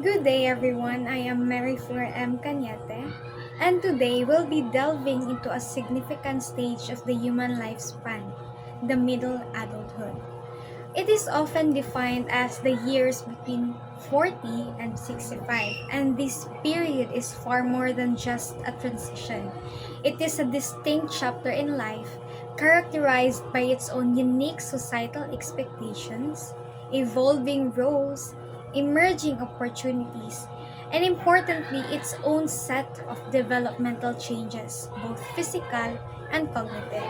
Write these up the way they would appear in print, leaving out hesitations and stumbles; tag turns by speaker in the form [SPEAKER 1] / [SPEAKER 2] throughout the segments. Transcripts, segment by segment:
[SPEAKER 1] Good day, everyone. I am Mary Flor M. Cañete, and today we'll be delving into a significant stage of the human lifespan, the middle adulthood. It is often defined as the years between 40 and 65, and this period is far more than just a transition. It is a distinct chapter in life characterized by its own unique societal expectations, evolving roles, emerging opportunities, and importantly, its own set of developmental changes, both physical and cognitive.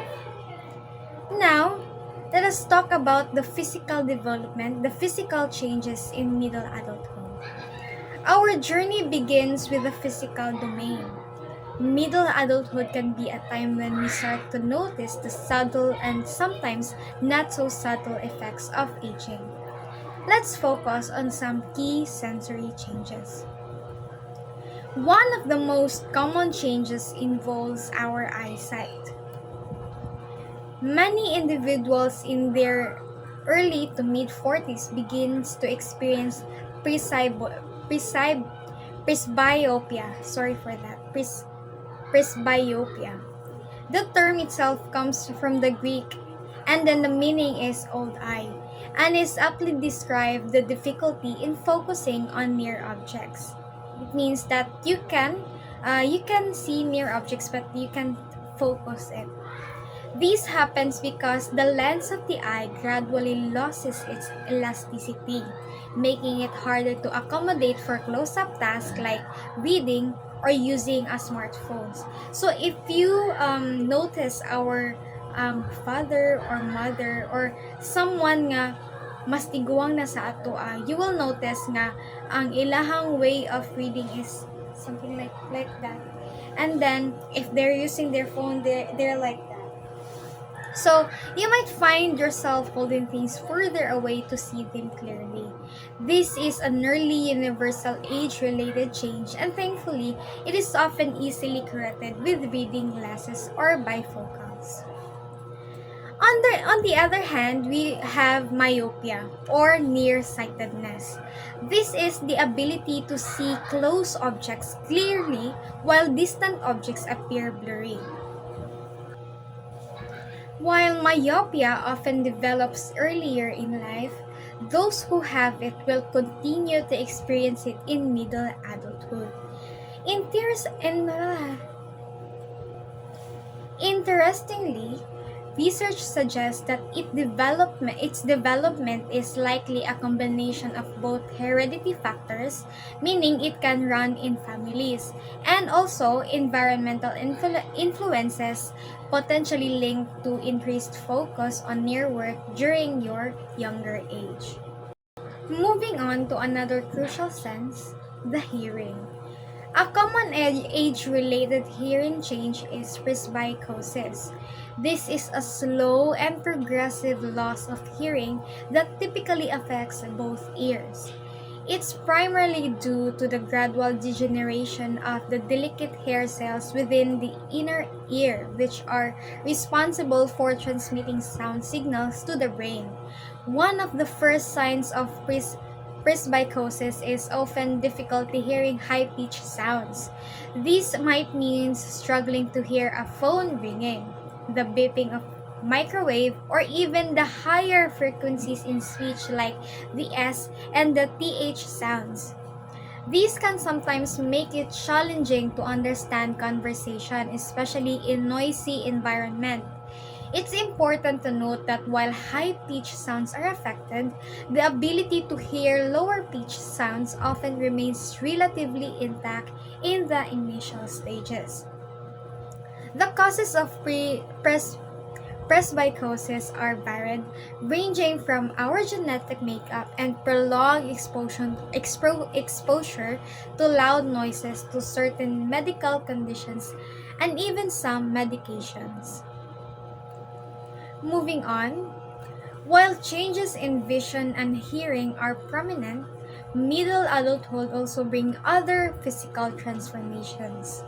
[SPEAKER 1] Now, let us talk about the physical development, the physical changes in middle adulthood. Our journey begins with the physical domain. Middle adulthood can be a time when we start to notice the subtle and sometimes not so subtle effects of aging. Let's focus on some key sensory changes. One of the most common changes involves our eyesight. Many individuals in their early to mid 40s begins to experience presby- presbyopia. Sorry for that. Presbyopia. The term itself comes from the Greek, and then the meaning is old eye, and is aptly described the difficulty in focusing on near objects. It means that you can see near objects, but you can't focus it. This happens because the lens of the eye gradually loses its elasticity, making it harder to accommodate for close-up tasks like reading or using a smartphone. So if you notice our father or mother or someone nga mas tiguang na sa ato, you will notice nga ang ilahang way of reading is something like that. And then if they're using their phone, they're like that. So, you might find yourself holding things further away to see them clearly. This is a nearly universal age-related change, and thankfully, it is often easily corrected with reading glasses or bifocals. On the other hand, we have myopia or nearsightedness. This is the ability to see close objects clearly while distant objects appear blurry. While myopia often develops earlier in life, those who have it will continue to experience it in middle adulthood. Inter- and, uh, Interestingly, research suggests that its development is likely a combination of both heredity factors, meaning it can run in families, and also environmental influences potentially linked to increased focus on near work during your younger age. Moving on to another crucial sense, the hearing. A common age-related hearing change is presbycusis. This is a slow and progressive loss of hearing that typically affects both ears. It's primarily due to the gradual degeneration of the delicate hair cells within the inner ear, which are responsible for transmitting sound signals to the brain. One of the first signs of presbycusis is often difficulty hearing high-pitched sounds. This might mean struggling to hear a phone ringing, the beeping of microwave, or even the higher frequencies in speech like the S and the TH sounds. These can sometimes make it challenging to understand conversation, especially in noisy environment. It's important to note that while high-pitched sounds are affected, the ability to hear lower-pitched sounds often remains relatively intact in the initial stages. The causes of presbycusis are varied, ranging from our genetic makeup and prolonged exposure to loud noises to certain medical conditions and even some medications. Moving on, while changes in vision and hearing are prominent, middle adulthood also bring other physical transformations.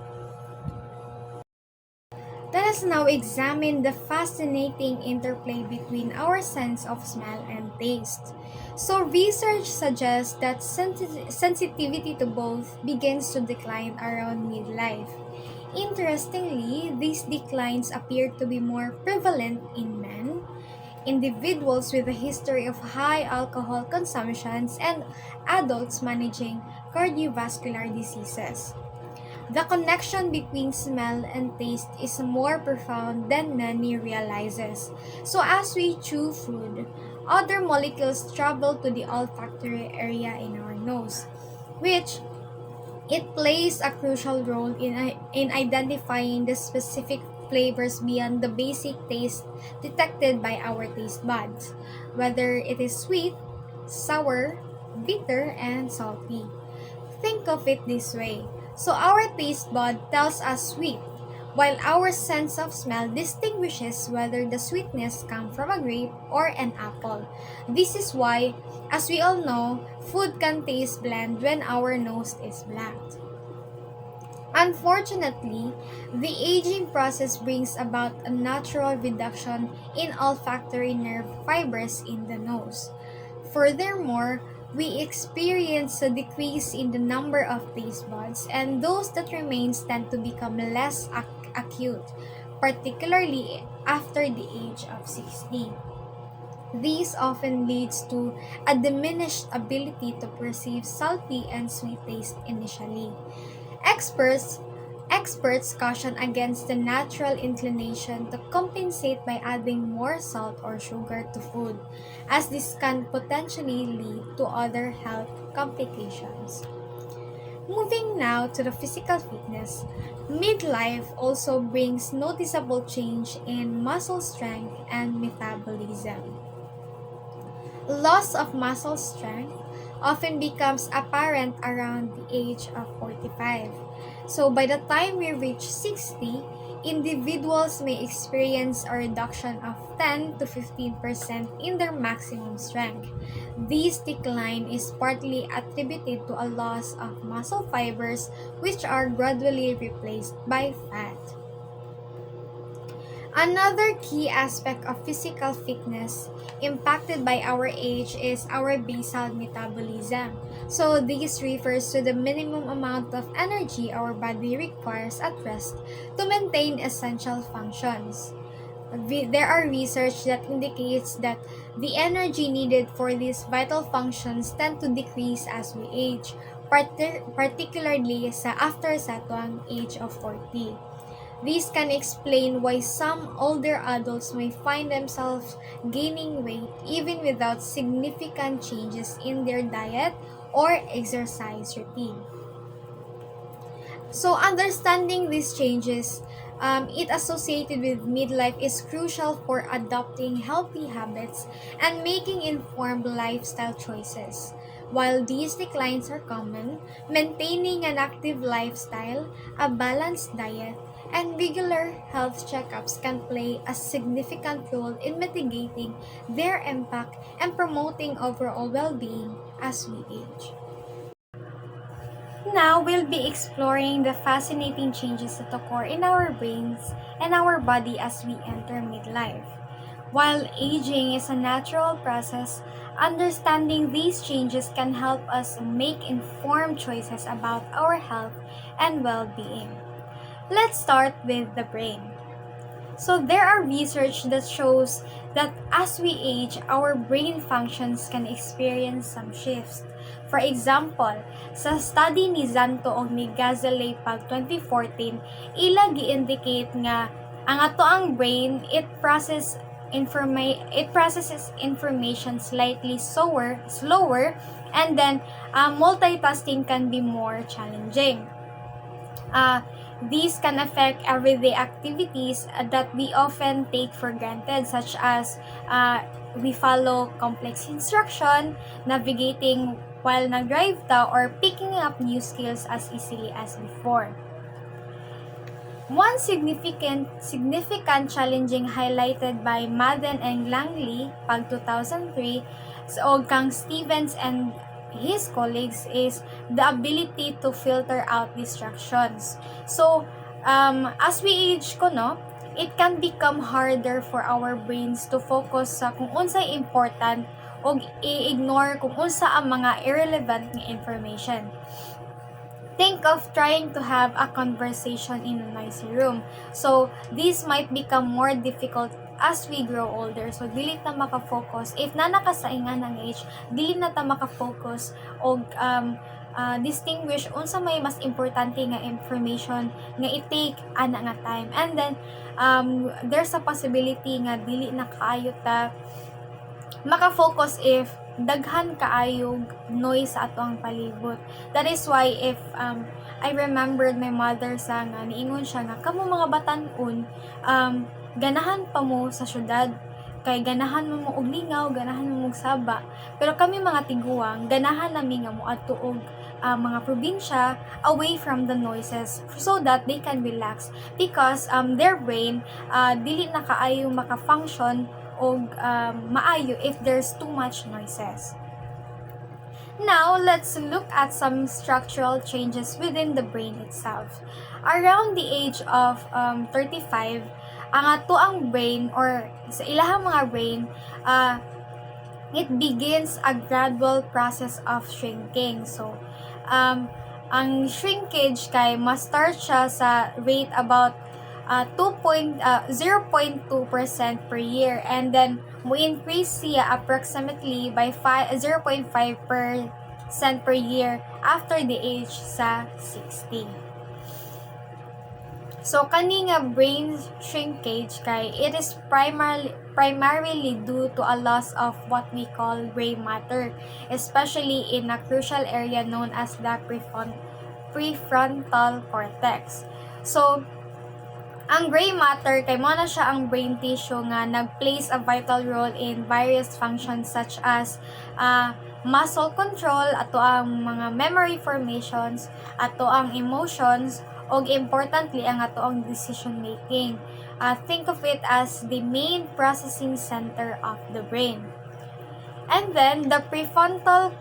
[SPEAKER 1] Let us now examine the fascinating interplay between our sense of smell and taste. So, research suggests that sensitivity to both begins to decline around midlife. Interestingly, these declines appear to be more prevalent in men, individuals with a history of high alcohol consumptions, and adults managing cardiovascular diseases. The connection between smell and taste is more profound than many realizes. So as we chew food, other molecules travel to the olfactory area in our nose, which it plays a crucial role in identifying the specific flavors beyond the basic taste detected by our taste buds, whether it is sweet, sour, bitter, and salty. Think of it this way. So our taste bud tells us sweet, while our sense of smell distinguishes whether the sweetness comes from a grape or an apple. This is why, as we all know, food can taste bland when our nose is black. Unfortunately, the aging process brings about a natural reduction in olfactory nerve fibers in the nose. Furthermore, we experience a decrease in the number of taste buds, and those that remain tend to become less acute, particularly after the age of 60. This often leads to a diminished ability to perceive salty and sweet taste initially. Experts Experts caution against the natural inclination to compensate by adding more salt or sugar to food, as this can potentially lead to other health complications. Moving now to the physical fitness, midlife also brings noticeable change in muscle strength and metabolism. Loss of muscle strength often becomes apparent around the age of 45. So by the time we reach 60, individuals may experience a reduction of 10 to 15% in their maximum strength. This decline is partly attributed to a loss of muscle fibers, which are gradually replaced by fat. Another key aspect of physical fitness impacted by our age is our basal metabolism. So this refers to the minimum amount of energy our body requires at rest to maintain essential functions. There are research that indicates that the energy needed for these vital functions tend to decrease as we age, particularly after satuang age of 40. This can explain why some older adults may find themselves gaining weight even without significant changes in their diet or exercise routine. So, understanding these changes it associated with midlife is crucial for adopting healthy habits and making informed lifestyle choices. While these declines are common, maintaining an active lifestyle, a balanced diet, and regular health checkups can play a significant role in mitigating their impact and promoting overall well-being as we age. Now, we'll be exploring the fascinating changes that occur in our brains and our body as we enter midlife. While aging is a natural process, understanding these changes can help us make informed choices about our health and well being. Let's start with the brain. So there are research that shows that as we age, our brain functions can experience some shifts. For example, sa study ni Zanto o ni Gazelle pag 2014, ila gi-indicate nga ang ato ang brain it processes information slightly slower and then multitasking can be more challenging. These can affect everyday activities that we often take for granted, such as we follow complex instruction, navigating while nag-drive ta, or picking up new skills as easily as before. One significant challenging highlighted by Madden and Langley pag 2003 o kang Stevens and his colleagues is the ability to filter out distractions. So, as we age ko, no, it can become harder for our brains to focus sa kung unsay important o i-ignore kung unsa ang mga irrelevant nga information. Think of trying to have a conversation in a noisy room. So, this might become more difficult as we grow older. So, dili ta makafocus. If nakasaingan ng age, dili na ta makafocus o distinguish unsa may mas importante nga information nga i-take ana nga time. And then, there's a possibility nga dili na kaayo ta makafocus if daghan kaayog noise sa ato ang palibot. That is why if I remembered my mother sa nga niingon siya nga kamo mga batan-on ganahan pa mo sa syudad kay ganahan mo og lingaw, ganahan mo og saba. Pero kami mga tiguang ganahan nami nga moadto og mga probinsya away from the noises so that they can relax because their brain dili na kaayo maka-function o maayo if there's too much noises. Now, let's look at some structural changes within the brain itself. Around the age of 35, ang ato ang brain or sa ilahang mga brain, it begins a gradual process of shrinking. So, ang shrinkage kay ma-start siya sa rate about 0.2% per year and then mo increase siya approximately by 0.5% per year after the age sa 60. So kani nga brain shrinkage kay it is primarily due to a loss of what we call gray matter, especially in a crucial area known as the prefrontal cortex. So ang gray matter kay mo na siya ang brain tissue nga nag-plays a vital role in various functions such as muscle control, ato ang mga memory formations, ato ang emotions, o importantly ang ato ang decision making. Think of it as the main processing center of the brain. And then the prefrontal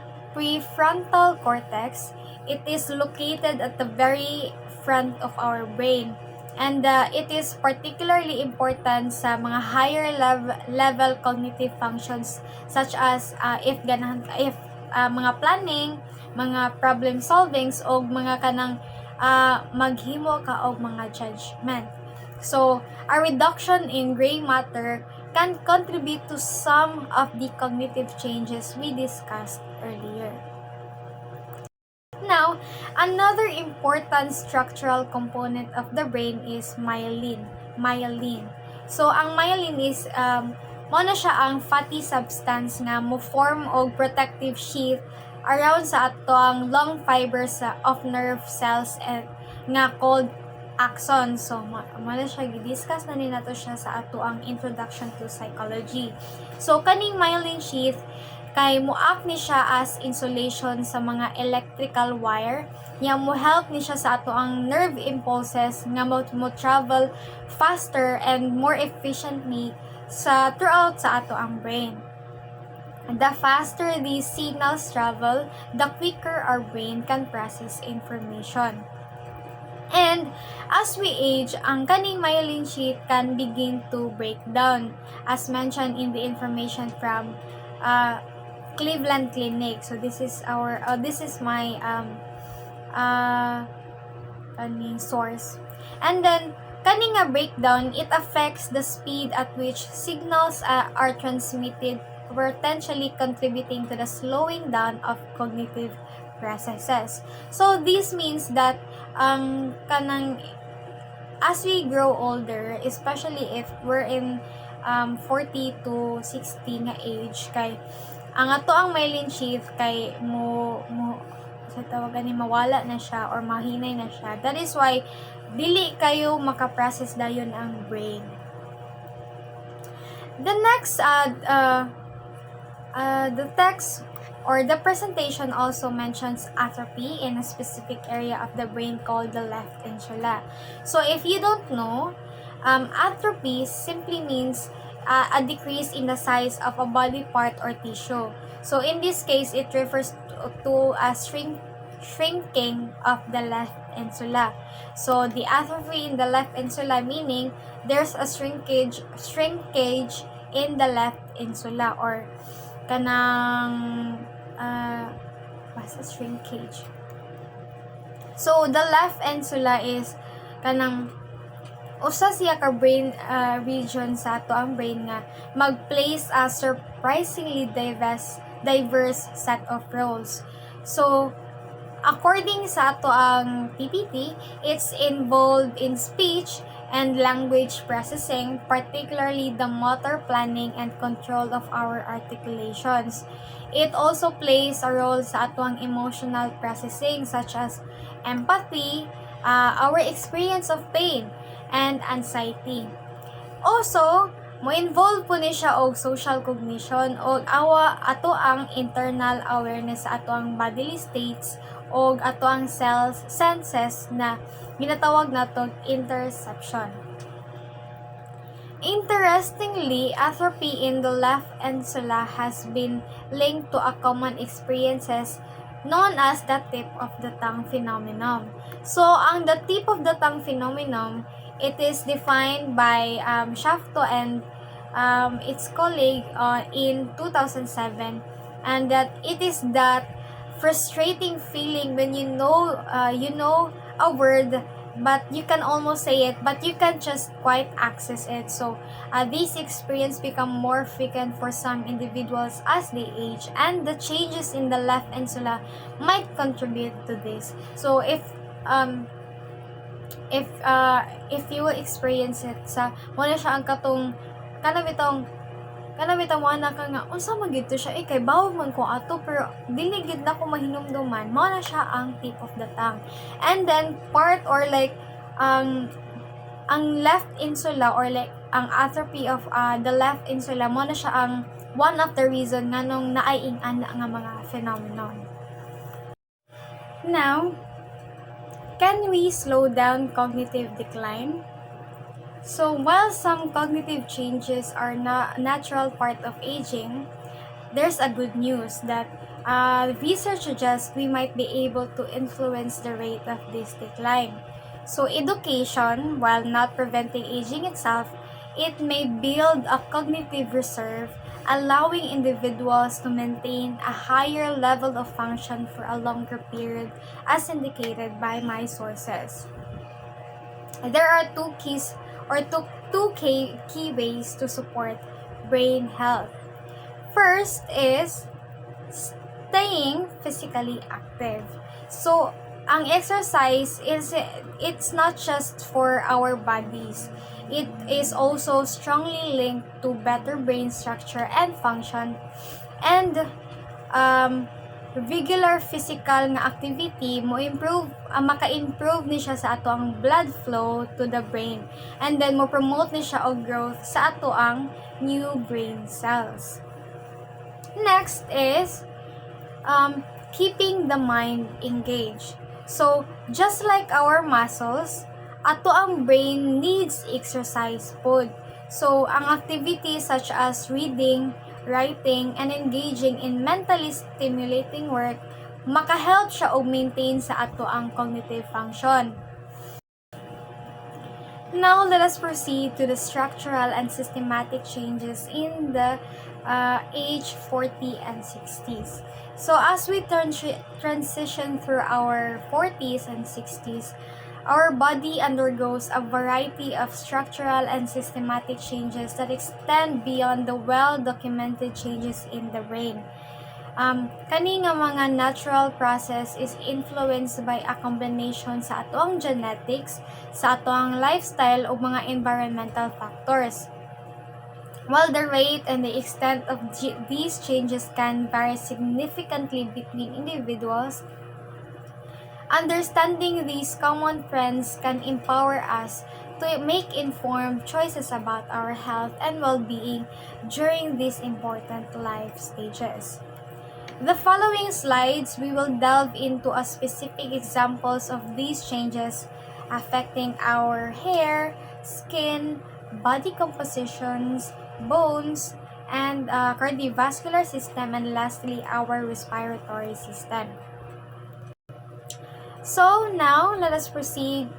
[SPEAKER 1] cortex, it is located at the very front of our brain. And it is particularly important sa mga higher level cognitive functions such as mga planning, mga problem solvings o mga kanang maghimo ka og mga judgment. So, a reduction in gray matter can contribute to some of the cognitive changes we discussed earlier. Now, another important structural component of the brain is myelin. So, ang myelin is mo na siya ang fatty substance nga mo form og protective sheath around sa ato ang long fibers of nerve cells nga called axons. So, mo na siya gidiscuss na ni nato siya sa ato ang introduction to psychology. So, kaning myelin sheath kay mo-act ni siya as insulation sa mga electrical wire. Nga mo-help ni siya sa ato ang nerve impulses nga mo-travel faster and more efficiently throughout sa ato ang brain. The faster these signals travel, the quicker our brain can process information. And as we age, ang kaning myelin sheath can begin to break down as mentioned in the information from Cleveland Clinic. So this is my source. And then kaning nga breakdown, it affects the speed at which signals are transmitted, potentially contributing to the slowing down of cognitive processes. So this means that as we grow older, especially if we're in 40 to 60 nga age, kay ang ato ang myelin sheath kay sa tawagan ni mawala na siya or mahinay na siya. That is why dili kayo makaprocess dayon ang brain. The next the text or the presentation also mentions atrophy in a specific area of the brain called the left insula. So if you don't know, atrophy simply means a decrease in the size of a body part or tissue. So in this case, it refers to a shrinking of the left insula. So the atrophy in the left insula, meaning there's a shrinkage in the left insula, or kanang what's a shrinkage? So the left insula is kanang usa siya ka brain region sa ato ang brain nga mag-plays a surprisingly diverse set of roles. So according sa ato ang PPT, it's involved in speech and language processing, particularly the motor planning and control of our articulations. It also plays a role sa ato ang emotional processing, such as empathy, our experience of pain, and anxiety. Also, mo-involve po ni siya og social cognition og ato ang internal awareness sa ato ang bodily states og ato ang senses na ginatawag natong interception. Interestingly, atrophy in the left insula has been linked to a common experiences known as the tip of the tongue phenomenon. So, ang the tip of the tongue phenomenon, it is defined by Shafto and its colleague in 2007, and that it is that frustrating feeling when you know a word but you can almost say it but you can't just quite access it. So these experiences become more frequent for some individuals as they age, and the changes in the left insula might contribute to this. So if you will experience it, sa mo na siya ang katong kanang mo na ka nga unsa man gid to siya, kay bawog man ko ato pero dili gid na ko mahinumduman, mo na siya ang tip of the tongue. And then part or like ang left insula or like ang atrophy of the left insula, mo na siya ang one of the reason nga nung naay-ing-ana nga mga phenomenon. Now, can we slow down cognitive decline? So while some cognitive changes are a natural part of aging, there's a good news that research suggests we might be able to influence the rate of this decline. So education, while not preventing aging itself, it may build a cognitive reserve, allowing individuals to maintain a higher level of function for a longer period, as indicated by my sources. There are two key ways to support brain health. First is staying physically active. So, ang exercise it's not just for our bodies. It is also strongly linked to better brain structure and function, and regular physical nga activity maka-improve ni siya sa ato ang blood flow to the brain, and then mo promote ni siya og growth sa ato ang new brain cells. Next is keeping the mind engaged. So just like our muscles, ato ang brain needs exercise pod. So ang activities such as reading, writing, and engaging in mentally stimulating work maka-help siya og maintain sa ato ang cognitive function. Now, let us proceed to the structural and systematic changes in the age 40 and 60s. So, as we transition through our 40s and 60s, our body undergoes a variety of structural and systematic changes that extend beyond the well-documented changes in the brain. Kani nga mga natural process is influenced by a combination sa atong genetics, sa atong lifestyle o mga environmental factors. While the rate and the extent of these changes can vary significantly between individuals, understanding these common trends can empower us to make informed choices about our health and well-being during these important life stages. The following slides, we will delve into a specific examples of these changes affecting our hair, skin, body compositions, bones, and cardiovascular system, and lastly, our respiratory system. So now let us proceed.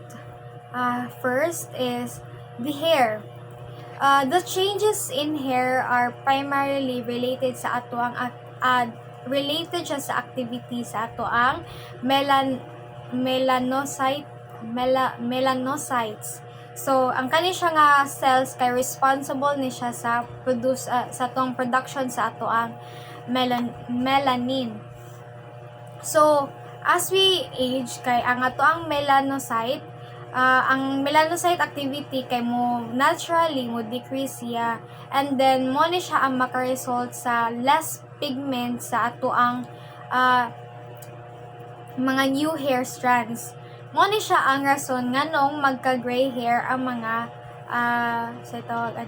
[SPEAKER 1] First is the hair. The changes in hair are primarily related sa atoang related siya sa activity sa atoang melanocytes. So ang kani siya nga cells kay responsible ni siya sa sa atong production sa atoang melanin. So as we age kay ang atoang ang melanocyte activity kay mo naturally mo decrease siya, and then mo ni siya ang makaresult sa less pigment sa atoang mga new hair strands. Mo ni siya ang rason nganong magka-gray hair ang mga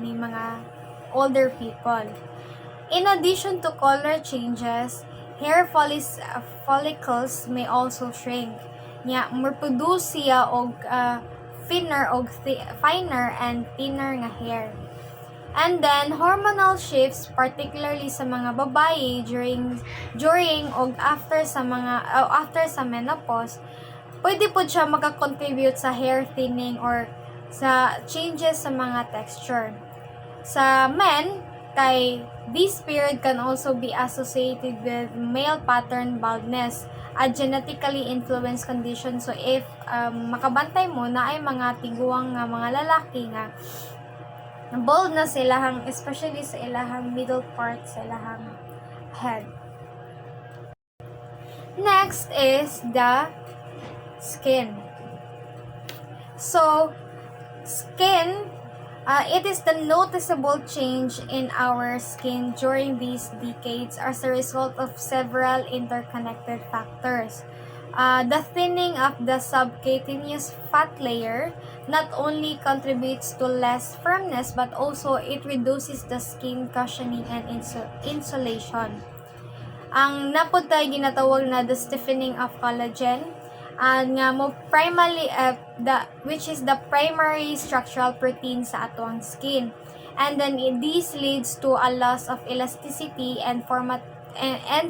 [SPEAKER 1] mga older people. In addition to color changes, hair follicles may also shrink. Nya mo-produce siya og finer and thinner nga hair. And then hormonal shifts, particularly sa mga babaye during og after sa menopause, pwede po siya maka-contribute sa hair thinning or sa changes sa mga texture. Sa men, kay this period can also be associated with male pattern baldness, a genetically influenced condition. So if makabantay mo na ay mga tiguang nga mga lalaki nga bald na sila, especially sa ilahang middle part sa ilahang head. Next is the skin. So skin, it is the noticeable change in our skin during these decades as a result of several interconnected factors. The thinning of the subcutaneous fat layer not only contributes to less firmness but also it reduces the skin cushioning and insulation. Ang napod tayo ginatawag na the stiffening of collagen, nga mo primarily which is the primary structural protein sa atoang skin, and then this leads to a loss of elasticity and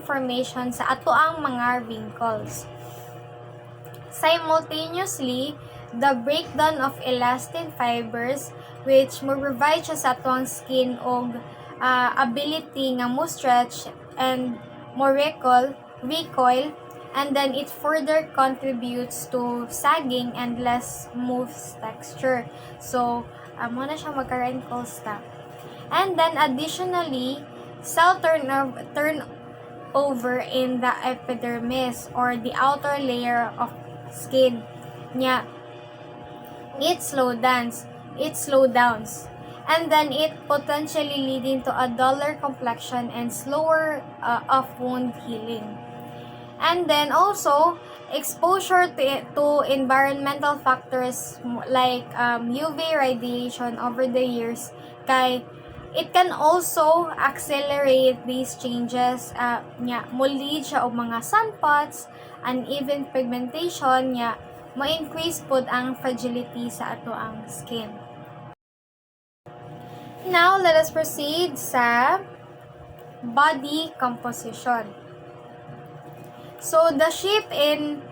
[SPEAKER 1] formation sa atoang mga wrinkles. Simultaneously, the breakdown of elastin fibers which mo provide siya sa atoang skin og ability nga mo stretch and mo recoil, and then it further contributes to sagging and less smooth texture. So, mo na siya magka-wrinkles ta. And then additionally, cell turnover in the epidermis or the outer layer of skin nya it slow downs, and then it potentially leading to a duller complexion and slower of wound healing. And then also exposure to environmental factors like UV radiation over the years, kay it can also accelerate these changes. Mo lead siya og mga sunspots, uneven pigmentation, mo increase pod ang fragility sa ato ang skin. Now let us proceed sa body composition. So the shift in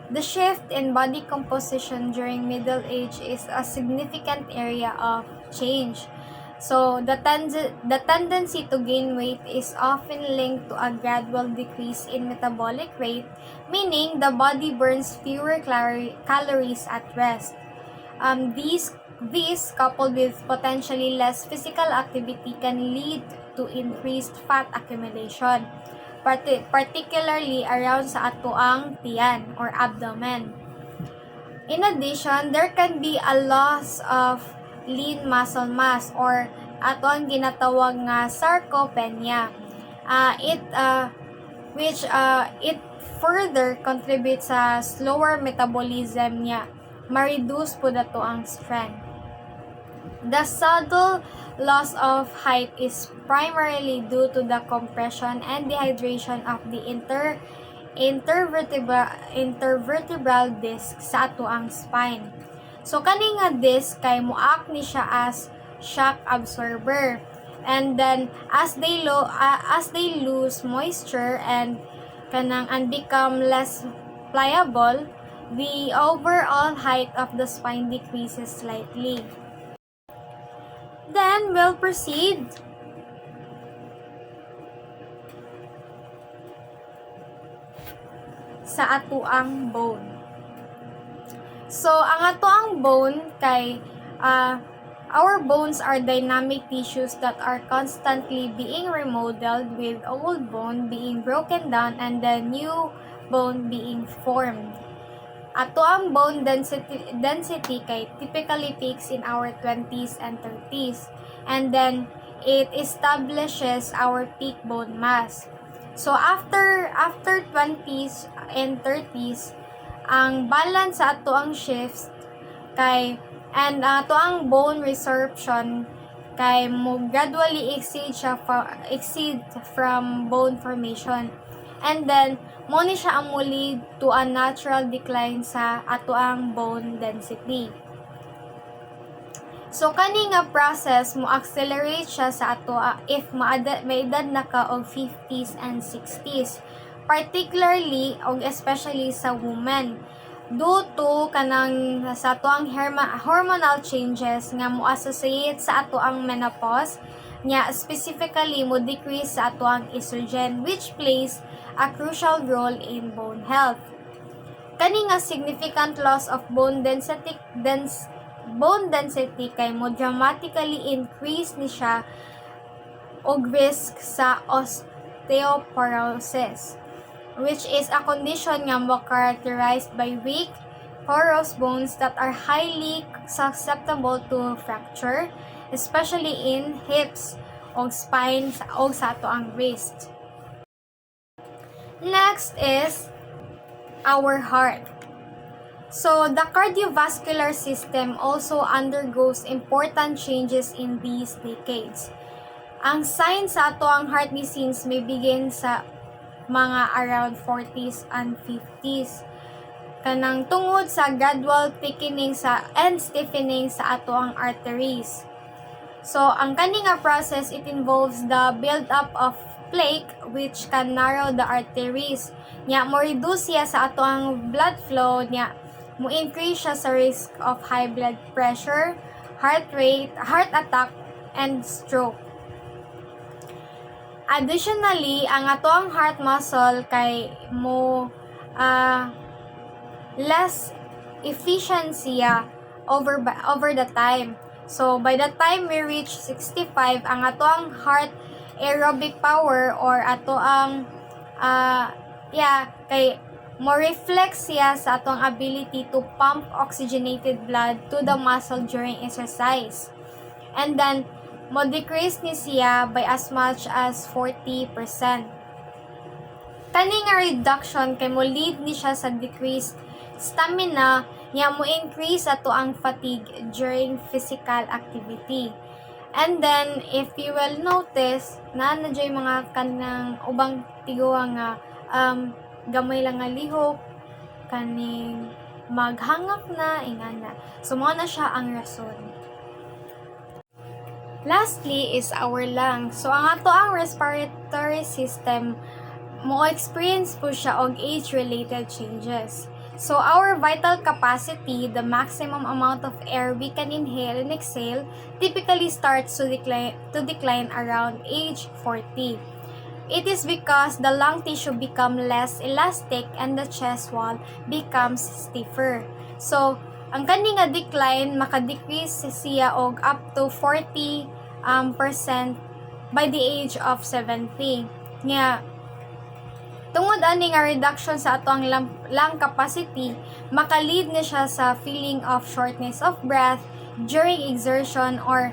[SPEAKER 1] body composition during middle age is a significant area of change. So the tendency to gain weight is often linked to a gradual decrease in metabolic rate, meaning the body burns fewer calories at rest. These coupled with potentially less physical activity can lead to increased fat accumulation, particularly around sa atoang tiyan or abdomen. In addition, there can be a loss of lean muscle mass or ato ang ginatawag nga sarcopenia. It further contributes sa slower metabolism niya, ma-reduce po dato ang strength. The subtle loss of height is primarily due to the compression and dehydration of the intervertebral disc sa ato ang spine. So kani nga disc kay moact ni siya as shock absorber, and then as they lose moisture and become less pliable, the overall height of the spine decreases slightly. Then we'll proceed sa atoang bone. So, ang atoang bone kay our bones are dynamic tissues that are constantly being remodeled, with old bone being broken down and the new bone being formed. Atoang bone density kay typically peaks in our 20s and 30s, and then it establishes our peak bone mass. So after 20s and 30s, ang balance sa atoang shifts kay and atoang bone resorption kay mo gradually exceed from bone formation, and then mo ni siya ang lead to a natural decline sa atoang bone density. So kani nga process mo accelerate siya sa atoa if may edad na ka og 50s and 60s, particularly og especially sa women, due to kanang sa atoang hormonal changes nga mo associate sa atoang menopause, nya specifically mo decrease sa atoang estrogen, which plays a crucial role in bone health. Kani nga significant loss of bone density kay mo dramatically increase ni siya og risk sa osteoporosis, which is a condition nga mo characterized by weak, porous bones that are highly susceptible to fracture, especially in hips o spine o sa atoang wrist. Next is our heart. So, the cardiovascular system also undergoes important changes in these decades. Ang signs sa atoang heart disease may begin sa mga around 40s and 50s. Kanang tungod sa gradual thickening and stiffening sa atoang arteries. So, ang kaninga process, it involves the build-up of plaque which can narrow the arteries. Nya, mo reduce siya sa atoang blood flow, nya, mo increase siya sa risk of high blood pressure, heart rate, heart attack, and stroke. Additionally, ang atoang heart muscle kay mo less efficiency over the time. So, by the time we reach 65, ang atoang heart aerobic power or atoang kay mo reflect siya sa atong ability to pump oxygenated blood to the muscle during exercise. And then, mo decrease ni siya by as much as 40%. Kani nga reduction kay mo lead ni siya sa decreased stamina, niya mo increase ato ang fatigue during physical activity. And then, if you will notice, na mga kanang ubang tiguwa nga gamay lang nga lihok, kaning maghangak na, ingana. So, mo na siya ang rason. Lastly is our lungs. So, ang ato ang respiratory system, mo experience po siya og age-related changes. So, our vital capacity, the maximum amount of air we can inhale and exhale, typically starts to decline around age 40. It is because the lung tissue become less elastic and the chest wall becomes stiffer. So, ang kani nga decline maka-decrease siya og up to 40% by the age of 70. Nga tungod ani nga reduction sa ato ang lung capacity, maka-lead na siya sa feeling of shortness of breath during exertion or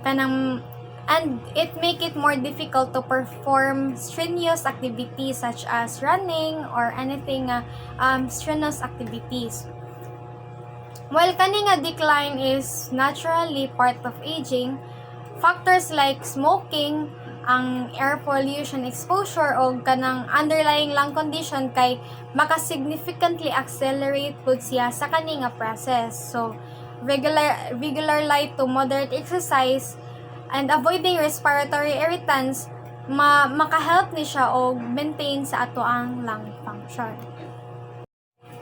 [SPEAKER 1] kanang, and it make it more difficult to perform strenuous activities such as running or anything strenuous activities. While kani nga decline is naturally part of aging, factors like smoking, ang air pollution exposure o kanang underlying lung condition kay maka-significantly accelerate pud siya sa kani nga process. So, regular light to moderate exercise and avoiding respiratory irritants maka-help ni siya og maintain sa ato ang lung function.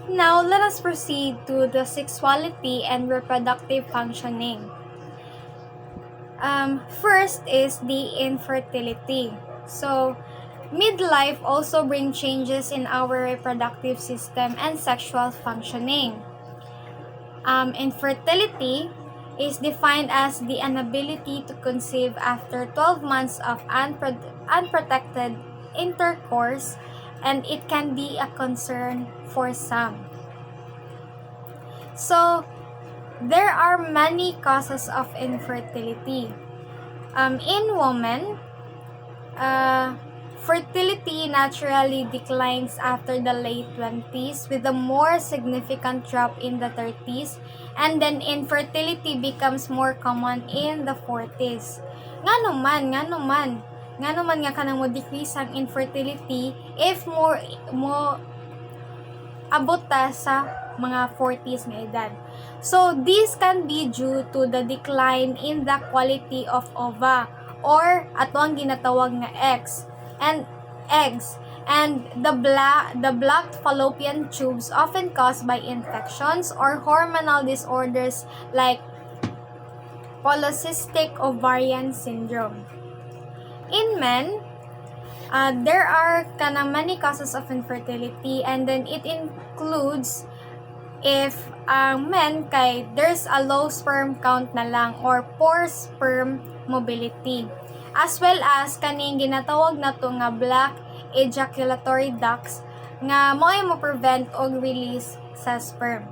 [SPEAKER 1] Now, let us proceed to the sexuality and reproductive functioning. First is the infertility. So, midlife also brings changes in our reproductive system and sexual functioning. Infertility is defined as the inability to conceive after 12 months of unprotected intercourse, and it can be a concern for some. So, there are many causes of infertility. In women, fertility naturally declines after the late 20s with a more significant drop in the 30s, and then infertility becomes more common in the 40s. Nga naman nga kanang mo decrease ang infertility if mo abot ta sa mga 40s nga edad. So, this can be due to the decline in the quality of ova or ato ang ginatawag nga eggs. And the blocked fallopian tubes often caused by infections or hormonal disorders like polycystic ovarian syndrome. In men, there are many causes of infertility, and then it includes if men kay there's a low sperm count na lang or poor sperm mobility, as well as kaning ginatawag na to nga black ejaculatory ducts nga mo'y mo prevent og release sa sperm.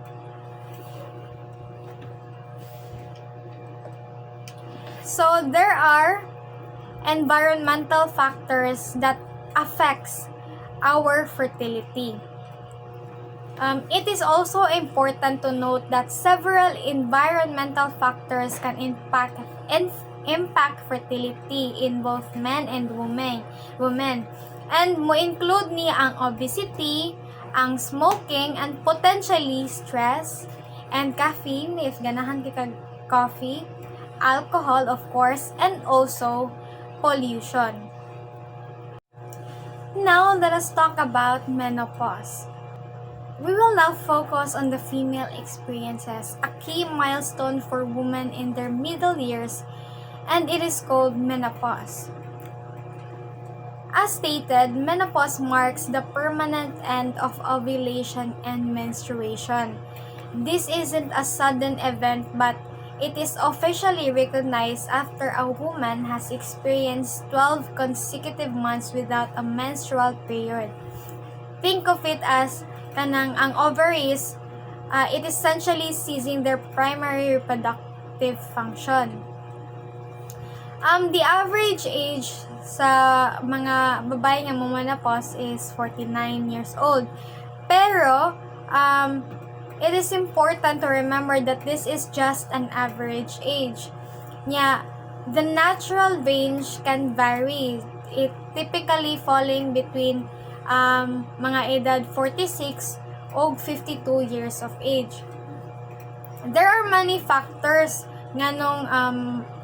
[SPEAKER 1] So there are environmental factors that affects our fertility. It is also important to note that several environmental factors can impact fertility in both men and women. And mo include niya ang obesity, ang smoking, and potentially stress, and caffeine if ganahan ka coffee, alcohol of course, and also pollution. Now let us talk about menopause. We will now focus on the female experiences, a key milestone for women in their middle years, and it is called menopause. As stated, menopause marks the permanent end of ovulation and menstruation. This isn't a sudden event, but it is officially recognized after a woman has experienced 12 consecutive months without a menstrual period. Think of it as kanang ang ovaries, it essentially ceasing their primary reproductive function. The average age sa mga babae nga menopause is 49 years old. Pero, it is important to remember that this is just an average age. The natural range can vary. It typically falling between mga edad 46 o 52 years of age. There are many factors nga nung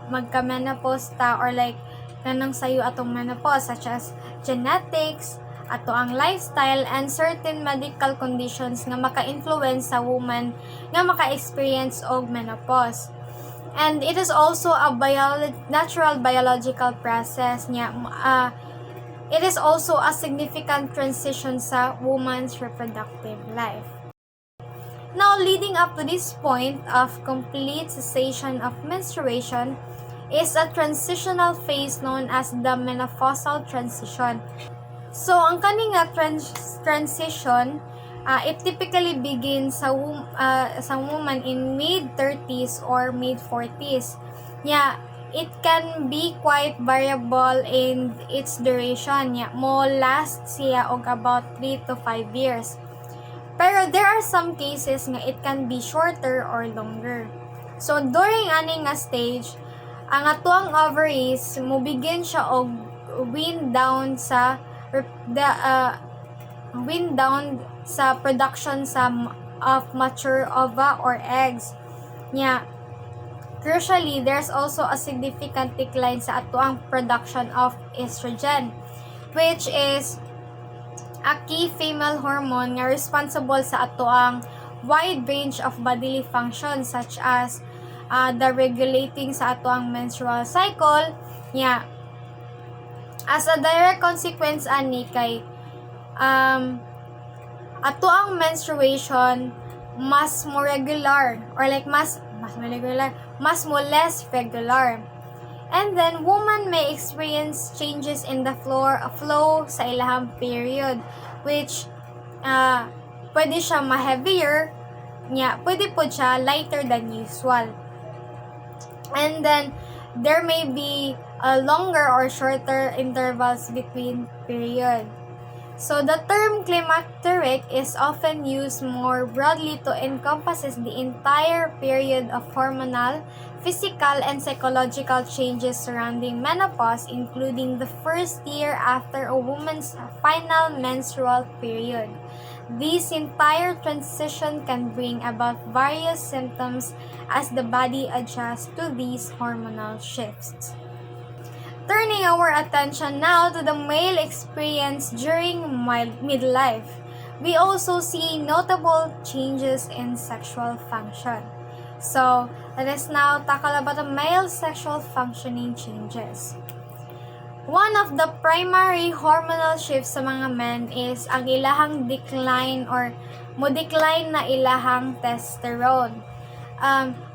[SPEAKER 1] magka-menopause ta or like kanang sayo atong menopause, such as genetics, ato ang lifestyle, and certain medical conditions nga maka-influence sa woman nga maka-experience og menopause. And it is also a natural biological process niya. It is also a significant transition sa woman's reproductive life. Now, leading up to this point of complete cessation of menstruation is a transitional phase known as the menopausal transition. So, ang kaning transition, it typically begins sa woman in mid-30s or mid-40s. It can be quite variable in its duration. Mo last siya og about 3 to 5 years. Pero there are some cases nga it can be shorter or longer. So during ani nga stage, ang atuang ovaries mo begin siya og wind down sa production of mature ova or eggs. Crucially, there's also a significant decline sa atuang production of estrogen, which is a key female hormone nga responsible sa atoang wide range of bodily functions such as the regulating sa atoang menstrual cycle. Yeah. As a direct consequence ani kay ato ang menstruation mas mo regular or like mas mo less regular. And then woman may experience changes in the flow sa ilahang period which pwede siya ma-heavier nya pwede po siya lighter than usual. And then there may be longer or shorter intervals between period. So the term climacteric is often used more broadly to encompasses the entire period of hormonal, physical, and psychological changes surrounding menopause, including the first year after a woman's final menstrual period. This entire transition can bring about various symptoms as the body adjusts to these hormonal shifts. Turning our attention now to the male experience during midlife, we also see notable changes in sexual function. So, let us now tackle about the male sexual functioning changes. One of the primary hormonal shifts sa mga men is ang ilahang decline or mo-decline na ilahang testosterone.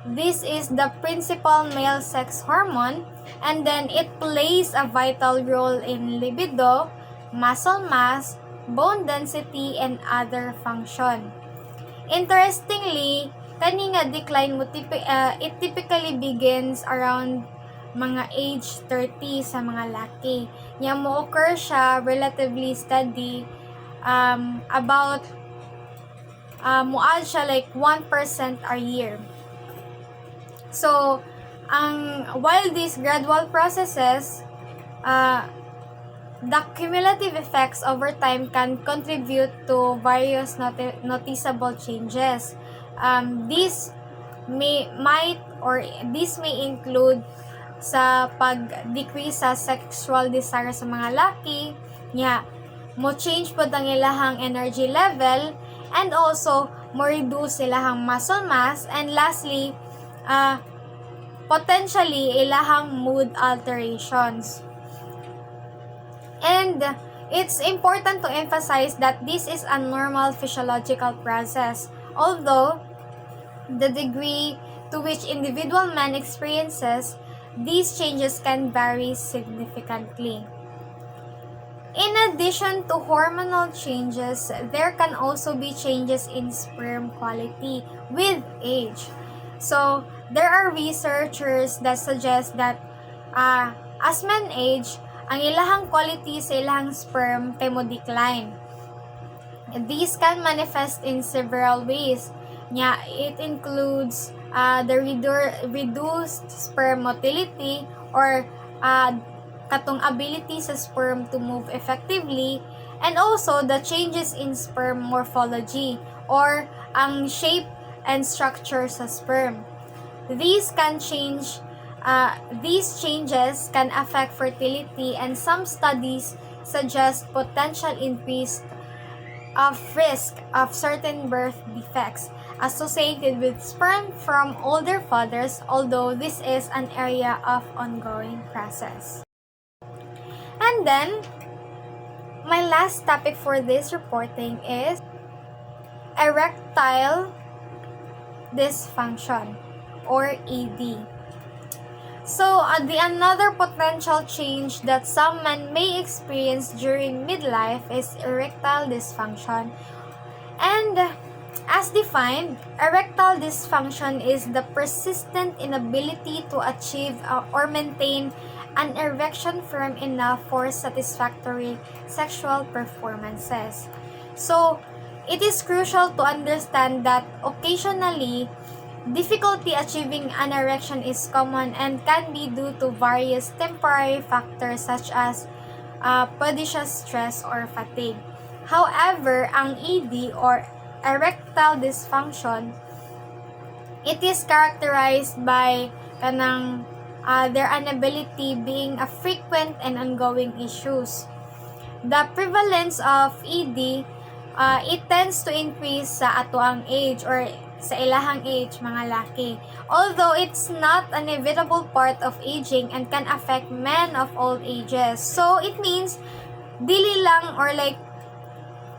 [SPEAKER 1] This is the principal male sex hormone, and then it plays a vital role in libido, muscle mass, bone density, and other function. Interestingly, kani nga decline mo it typically begins around mga age 30 sa mga laki. Nya mo occur siya relatively steady about muad siya like 1% a year. So, while these gradual processes, the cumulative effects over time can contribute to various noticeable changes. This may include sa pag-decrease sa sexual desire sa mga laki, mo change po ang ilahang energy level, and also mo reduce ilahang muscle mass, and lastly, potentially ilahang mood alterations. And it's important to emphasize that this is a normal physiological process, although the degree to which individual man experiences these changes can vary significantly. In addition to hormonal changes, there can also be changes in sperm quality with age. So, there are researchers that suggest that as men age, ang ilahang quality sa ilahang sperm kay mo decline. These can manifest in several ways. It includes the reduced sperm motility or katong ability sa sperm to move effectively, and also the changes in sperm morphology or ang shape and structure sa sperm. These changes can affect fertility, and some studies suggest potential increase of risk of certain birth defects associated with sperm from older fathers, although this is an area of ongoing process. And then, my last topic for this reporting is erectile dysfunction or ED. So, another potential change that some men may experience during midlife is erectile dysfunction. And as defined, erectile dysfunction is the persistent inability to achieve or maintain an erection firm enough for satisfactory sexual performances. So, it is crucial to understand that occasionally, difficulty achieving an erection is common and can be due to various temporary factors such as pwede siya stress or fatigue. However, ang ED or erectile dysfunction, it is characterized by their inability being a frequent and ongoing issues. The prevalence of ED, it tends to increase sa atoang age or sa ilahang age, mga laki. Although it's not an inevitable part of aging and can affect men of all ages. So it means dili lang or like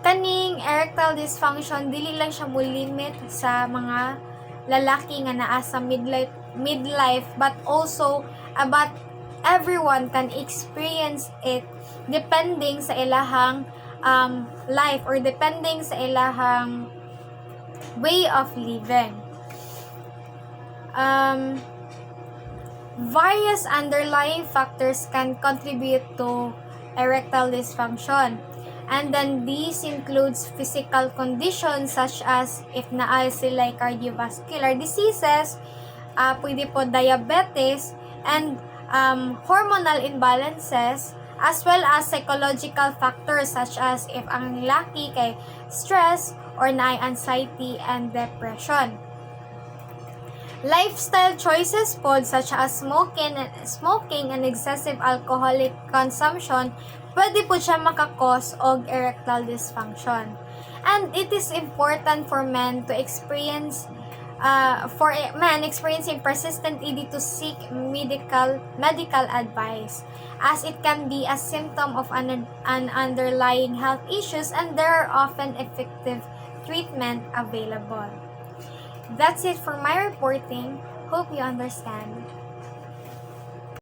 [SPEAKER 1] kaning erectile dysfunction dili lang siya mo limit sa mga lalaki nga naa sa midlife but also about everyone can experience it depending sa ilahang life or depending sa ilahang way of living. Various underlying factors can contribute to erectile dysfunction. And then these includes physical conditions such as if naay sila cardiovascular diseases, pwede po diabetes, and hormonal imbalances, as well as psychological factors such as if ang laki kay stress or naay anxiety and depression. Lifestyle choices po such as smoking and excessive alcoholic consumption pwede po siya makakos og erectile dysfunction. And it is important for men to experience for men experiencing persistent ED to seek medical advice, as it can be a symptom of an underlying health issues and there are often effective treatment available. That's it for my reporting. Hope you understand.